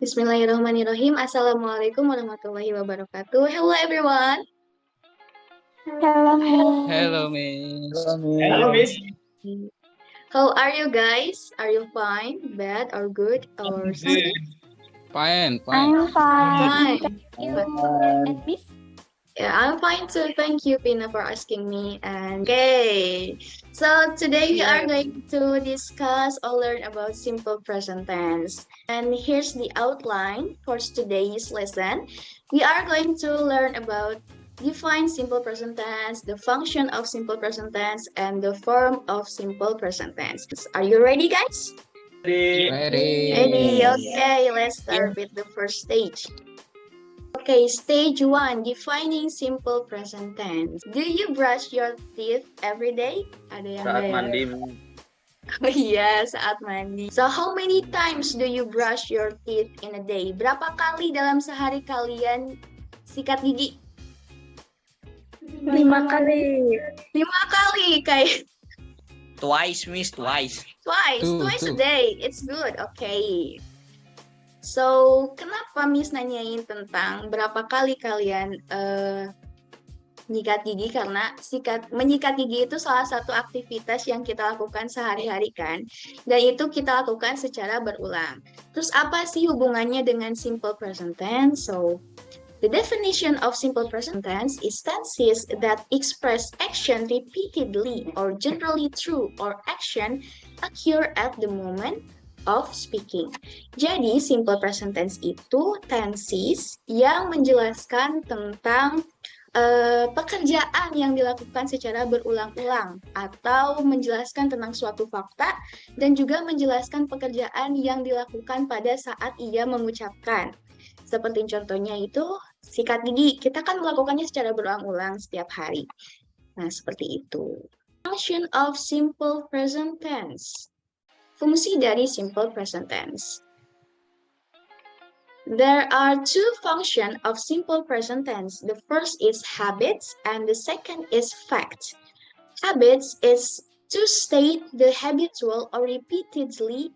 Bismillahirrahmanirrahim. Assalamualaikum warahmatullahi wabarakatuh. Hello everyone. Hello, Miss. Hello, Miss. Halo, Miss. How are you guys? Are you fine, bad, or good, or something? Fine. I'm fine. Fine. And Miss? Yeah, I'm fine too. Thank you, Pina, for asking me. And okay, so today we are going to discuss or learn about simple present tense. And here's the outline for today's lesson. We are going to learn about define simple present tense, the function of simple present tense, and the form of simple present tense. Are you ready, guys? Ready. Ready? Okay, let's start with the first stage. Okay, stage 1, defining simple present tense. Do you brush your teeth every day? Ada yang Saat nggak ya? mandi. Oh iya, saat mandi. So, how many times do you brush your teeth in a day? Berapa kali dalam sehari kalian sikat gigi? 5 kali. 5 kali, kayak Twice, Miss, twice. twice a Two. day. It's good, okay. So, kenapa Miss nanyain tentang berapa kali kalian nyikat gigi? Karena menyikat gigi itu salah satu aktivitas yang kita lakukan sehari-hari kan, dan itu kita lakukan secara berulang. Terus apa sih hubungannya dengan simple present tense? So, the definition of simple present tense is tenses that express action repeatedly or generally through or action occur at the moment of speaking. Jadi, simple present tense itu tenses yang menjelaskan tentang pekerjaan yang dilakukan secara berulang-ulang atau menjelaskan tentang suatu fakta dan juga menjelaskan pekerjaan yang dilakukan pada saat ia mengucapkan. Seperti contohnya itu sikat gigi, kita kan melakukannya secara berulang-ulang setiap hari. Nah, seperti itu. Function of simple present tense. Fungsi dari simple present tense. There are two functions of simple present tense. The first is habits and the second is fact. Habits is to state the habitual or repeatedly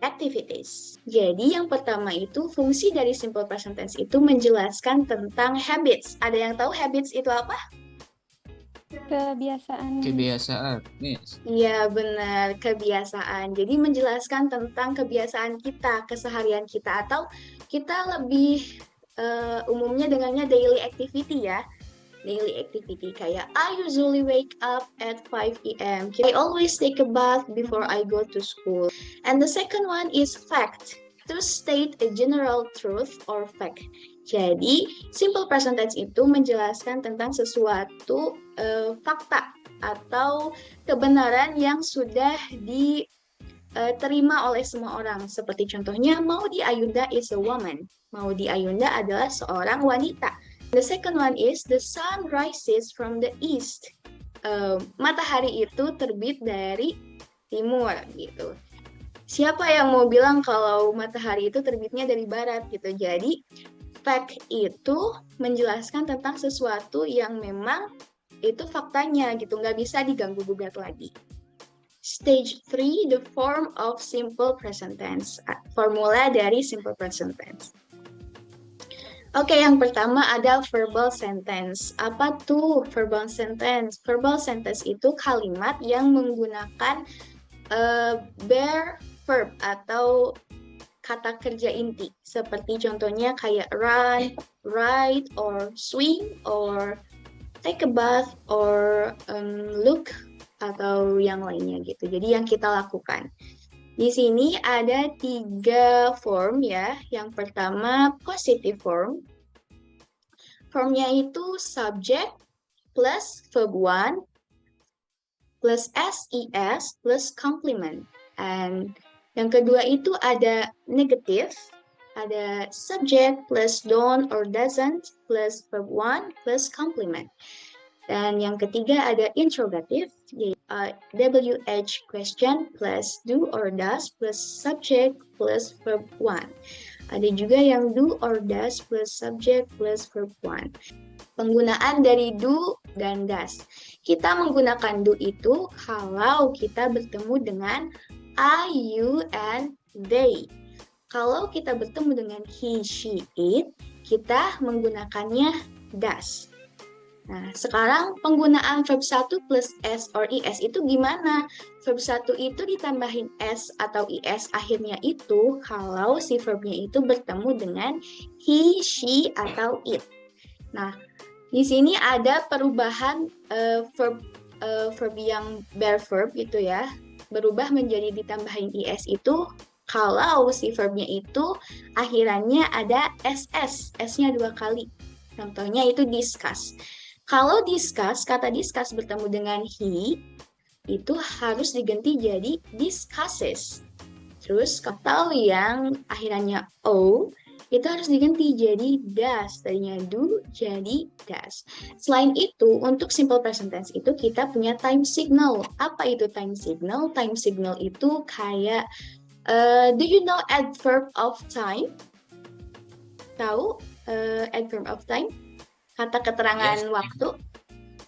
activities. Jadi yang pertama itu fungsi dari simple present tense itu menjelaskan tentang habits. Ada yang tahu habits itu apa? Kebiasaan. Miss. Iya benar, kebiasaan. Jadi menjelaskan tentang kebiasaan kita, keseharian kita, atau kita lebih umumnya dengannya daily activity ya. Daily activity kayak I usually wake up at 5 a.m. I always take a bath before I go to school. And the second one is fact, to state a general truth or fact. Jadi, simple present tense itu menjelaskan tentang sesuatu fakta atau kebenaran yang sudah diterima oleh semua orang. Seperti contohnya, Maudy Ayunda is a woman. Maudy Ayunda adalah seorang wanita. The second one is the sun rises from the east. Matahari itu terbit dari timur gitu. Siapa yang mau bilang kalau matahari itu terbitnya dari barat gitu? Jadi fact itu menjelaskan tentang sesuatu yang memang itu faktanya gitu, nggak bisa diganggu-gugat lagi. Stage 3, the form of simple present tense. Formula dari simple present tense. Oke, yang pertama ada verbal sentence. Apa tuh verbal sentence? Verbal sentence itu kalimat yang menggunakan bare verb atau kata kerja inti. Seperti contohnya kayak run, write, or swim, or take a bath, or look, atau yang lainnya gitu. Jadi yang kita lakukan. Di sini ada 3 form ya. Yang pertama positive form. Formnya itu subject plus verb 1 plus SES plus complement. And yang kedua itu ada negative, ada subject plus don't or doesn't plus verb 1 plus complement. Dan yang ketiga ada interrogative, WH question plus do or does plus subject plus verb 1. Ada juga yang do or does plus subject plus verb 1. Penggunaan dari do dan does. Kita menggunakan do itu kalau kita bertemu dengan I, you, and they. Kalau kita bertemu dengan he, she, it, kita menggunakannya does. Nah, sekarang penggunaan verb 1 plus s or is itu gimana? Verb 1 itu ditambahin s atau is akhirnya itu kalau si verbnya itu bertemu dengan he, she, atau it. Nah, di sini ada perubahan verb yang bare verb gitu ya, berubah menjadi ditambahin is itu kalau si verbnya itu akhirannya ada ss, s-nya 2 kali. Contohnya itu discuss. Kalau discuss, kata discuss bertemu dengan he, itu harus diganti jadi discusses. Terus kalau yang akhirannya o, itu harus diganti jadi does. Tadinya do jadi does. Selain itu, untuk simple present tense itu kita punya time signal. Apa itu time signal? Time signal itu kayak, do you know adverb of time? Tahu adverb of time? Kata keterangan waktu,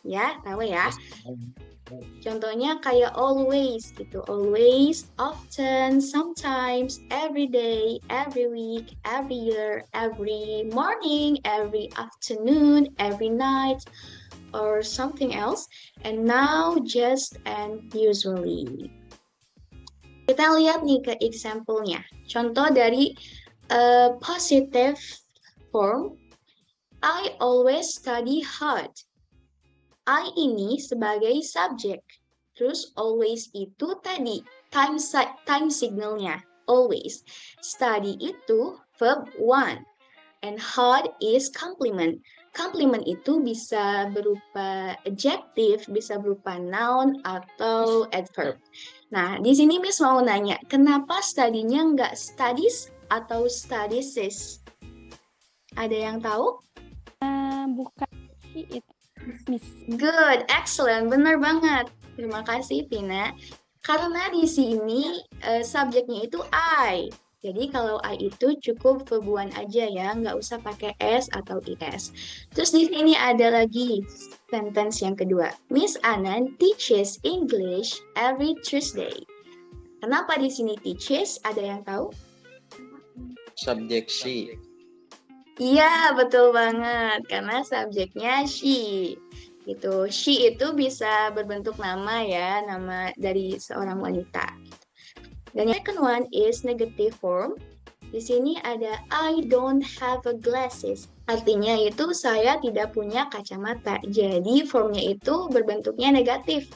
ya, tahu ya. Contohnya kayak always gitu, always, often, sometimes, every day, every week, every year, every morning, every afternoon, every night, or something else, and now, just, and usually. Kita lihat nih ke example-nya. Contoh dari positive form, I always study hard. I ini sebagai subjek. Terus always itu tadi time signalnya. Always. Study itu verb 1. And hard is complement. Complement itu bisa berupa adjective, bisa berupa noun atau adverb. Nah, di sini Miss mau nanya, kenapa studinya nggak studies atau studieses? Ada yang tahu? Bukan she, it, Miss. Good, excellent, benar banget. Terima kasih, Vina. Karena di sini subjeknya itu I. Jadi kalau I itu cukup verb 1 aja ya, nggak usah pakai S atau IS. Terus di sini ada lagi sentence yang kedua. Miss Anan teaches English every Tuesday. Kenapa di sini teaches? Ada yang tahu? Subjek she. Iya, betul banget. Karena subjeknya she. Gitu. She itu bisa berbentuk nama ya, nama dari seorang wanita. Dan yang second one is negative form. Di sini ada I don't have a glasses. Artinya itu saya tidak punya kacamata. Jadi formnya itu berbentuknya negatif.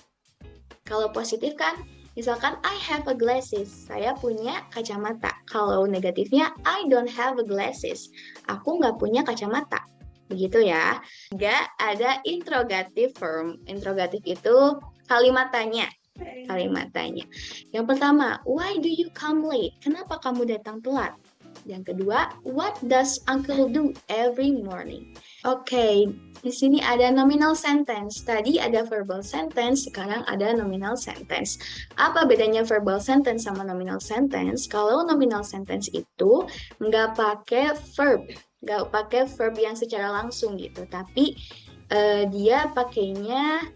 Kalau positif kan, misalkan I have a glasses, saya punya kacamata. Kalau negatifnya I don't have a glasses, aku nggak punya kacamata. Begitu ya. Juga ada interrogative form. Interrogative itu kalimat tanya. Kalimat tanya. Yang pertama, why do you come late? Kenapa kamu datang telat? Yang kedua, what does uncle do every morning? Oke, di sini ada nominal sentence. Tadi ada verbal sentence, sekarang ada nominal sentence. Apa bedanya verbal sentence sama nominal sentence? Kalau nominal sentence itu nggak pakai verb yang secara langsung gitu, tapi dia pakainya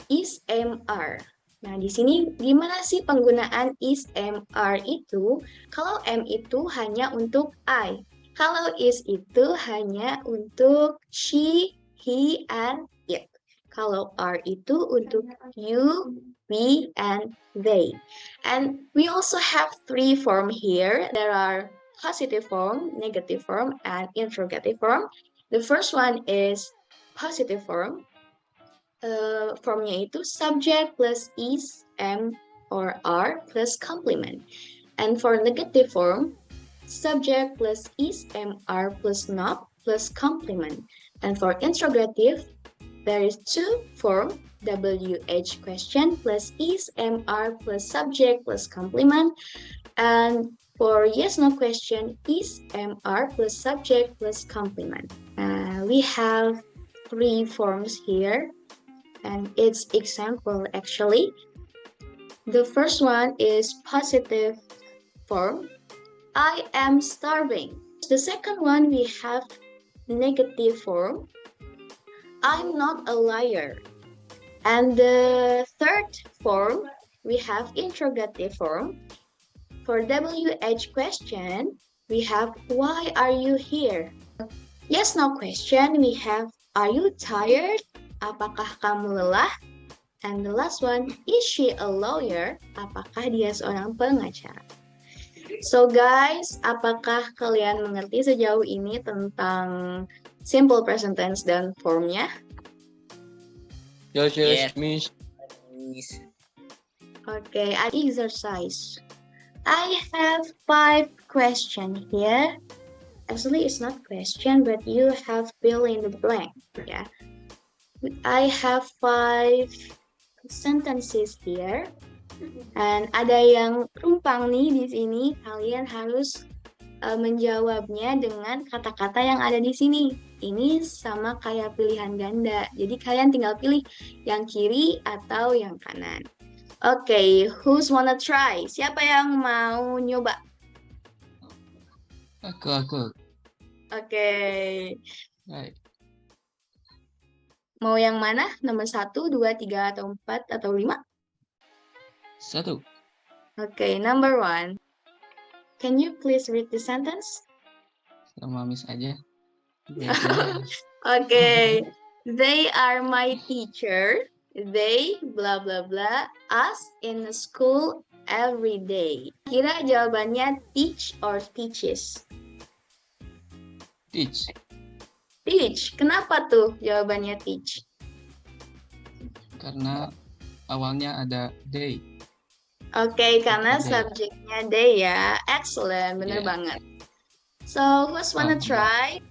is, am, are. Nah, di sini gimana sih penggunaan is, am, are itu? Kalau am itu hanya untuk I. Kalau is itu hanya untuk she, he, and it. Kalau are itu untuk you, we, and they. And we also have 3 form here. There are positive form, negative form, and interrogative form. The first one is positive form. Formnya itu subject plus is, am, or are plus complement. And for negative form, subject plus is, am, are plus not plus complement. And for interrogative, there is 2 form, WH question plus is, am, are plus subject plus complement. And for yes, no question, is, am, are plus subject plus complement. We have 3 forms here. And its example actually. The first one is positive form. I am starving. The second one we have negative form. I'm not a liar. And the third form we have interrogative form. For WH question, we have why are you here? Yes, no question, we have are you tired? Apakah kamu lelah? And the last one, is she a lawyer? Apakah dia seorang pengacara? So guys, apakah kalian mengerti sejauh ini tentang simple present tense dan formnya? Yes, Yes. Miss. Okay, exercise. I have 5 questions here. Actually, it's not question, but you have fill in the blank. Yeah, I have 5 sentences here. And ada yang rumpang nih di sini. Kalian harus menjawabnya dengan kata-kata yang ada di sini. Ini sama kayak pilihan ganda. Jadi kalian tinggal pilih yang kiri atau yang kanan. Oke, who's wanna try? Siapa yang mau nyoba? Aku. Oke, Baik. mau yang mana? Nomor 1, 2, 3, atau 4, atau 5? 1. Oke, number 1. Can you please read the sentence? Sama Miss aja. Okay, they are my teacher. They blah blah blah us in the school every day. Kira jawabannya teach or teaches? Teach. Teach. Kenapa tuh jawabannya teach? Karena awalnya ada they. Oke, karena They. subjeknya they ya. Excellent, bener Yeah. banget. So, who's wanna Oh. try?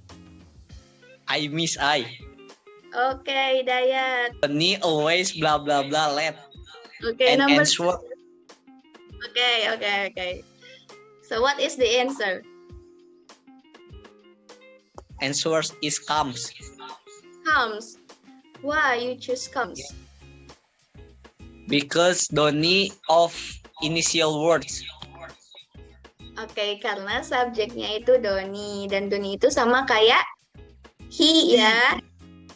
I miss I. Oke, Dayat. Donnie always blah blah blah late. Oke, And number answer Okay. So what is the answer? answers is comes. Comes. Why you choose comes? Because Donnie of initial words. Oke, karena subjeknya itu Doni dan Doni itu sama kayak he ya.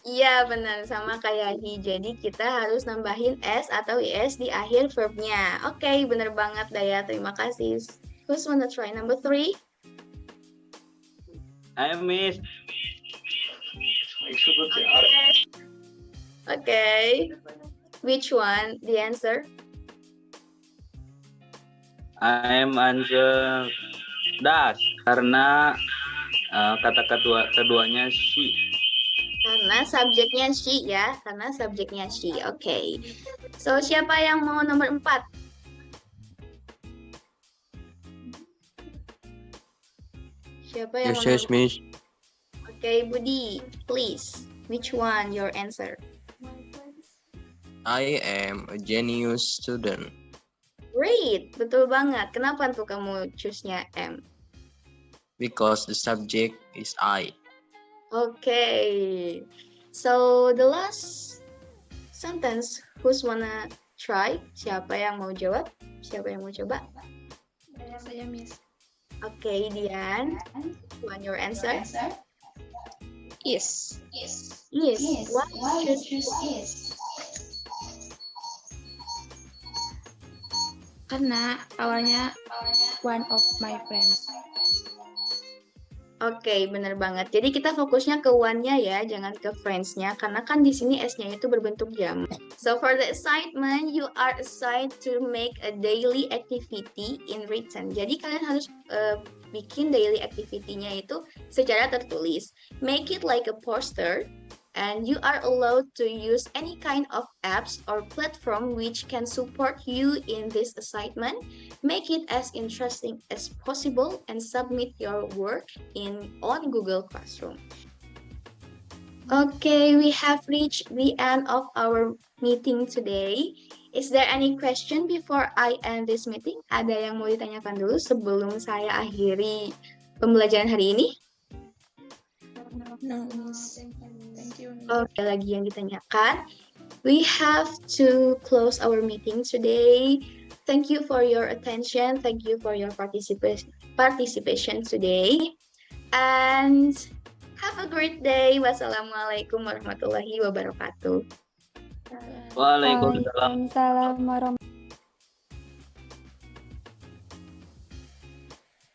Iya benar, sama kayak he. Jadi kita harus nambahin s atau is di akhir verbnya. Oke, benar banget Daya. Terima kasih. Who's wanna try number 3? I miss. Okay. Which one? The answer? I am answer das karena kata keduanya she. Karena subjeknya she ya. Karena subjeknya she. Oke. So siapa yang mau nomor 4? Siapa yang mau nomor Miss. Okay, Budi, please. Which one your answer? I am a genius student. Great, betul banget. Kenapa tuh kamu choose-nya M? Because the subject is I. Okay. So the last sentence, who's wanna try? Siapa yang mau jawab? Siapa yang mau coba? Saya Miss. Okay, Dian. One your answer? Yes. Yes. Why you choose yes? Karena awalnya one of my friends. Oke, bener banget. Jadi kita fokusnya ke one-nya ya, jangan ke friends-nya, karena kan di sini S-nya itu berbentuk jam. So for the assignment, you are assigned to make a daily activity in written. Jadi kalian harus bikin daily activity-nya itu secara tertulis. Make it like a poster, and you are allowed to use any kind of apps or platform which can support you in this assignment. Make it as interesting as possible and submit your work on Google Classroom. Okay, we have reached the end of our meeting today. Is there any question before I end this meeting? Ada yang mau ditanyakan dulu sebelum saya akhiri pembelajaran hari ini? No, Miss. Thank you. Oke, lagi yang ditanyakan. We have to close our meeting today. Thank you for your attention. Thank you for your participation today. And have a great day. Wassalamualaikum warahmatullahi wabarakatuh. Waalaikumsalam. Waalaikumsalam warahmatullahi